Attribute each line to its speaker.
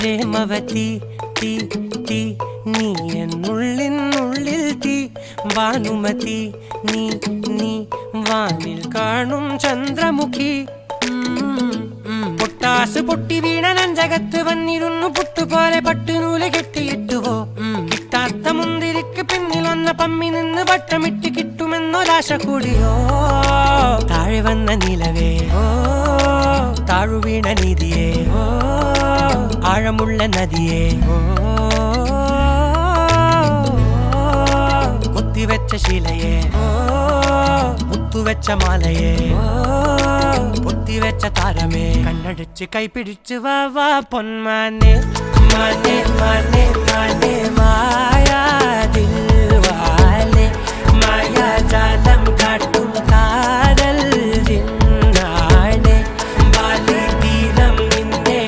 Speaker 1: പ്രേമവതി തീ തീ നീ എന്നുള്ളിൽ തീ ഭാനുമതി നീ നീ വാനിൽ കാണും ചന്ദ്രമുഖി പൊട്ടാസ് പൊട്ടി വീണ നെഞ്ചകത്ത് വന്നിരുന്നു പുട്ടുപോലെ പട്ടുനൂല് കെട്ടിയിട്ടുവോ കിട്ടാത്ത മുന്തിരിക്ക് പിന്നിൽ വന്ന പമ്മി നിന്ന് വട്ടമിട്ട് കിട്ടുമെന്നൊരാശ കൂടിയോ താഴെ വന്ന നിലവേ താഴു വീണ നിധിയേ ആഴമുള്ള നദിയേ കൊത്തിവെച്ച ശിലയേ മുത്തുവെച്ച മാലയേ പൊത്തിവെച്ച താരമേ കണ്ണടിച്ച് കൈപിടിച്ച് വാ വാ പൊന്മാനെ മാനെ മാനെ മാനെ മായാ ദിൽവാലെ മായാ ജാല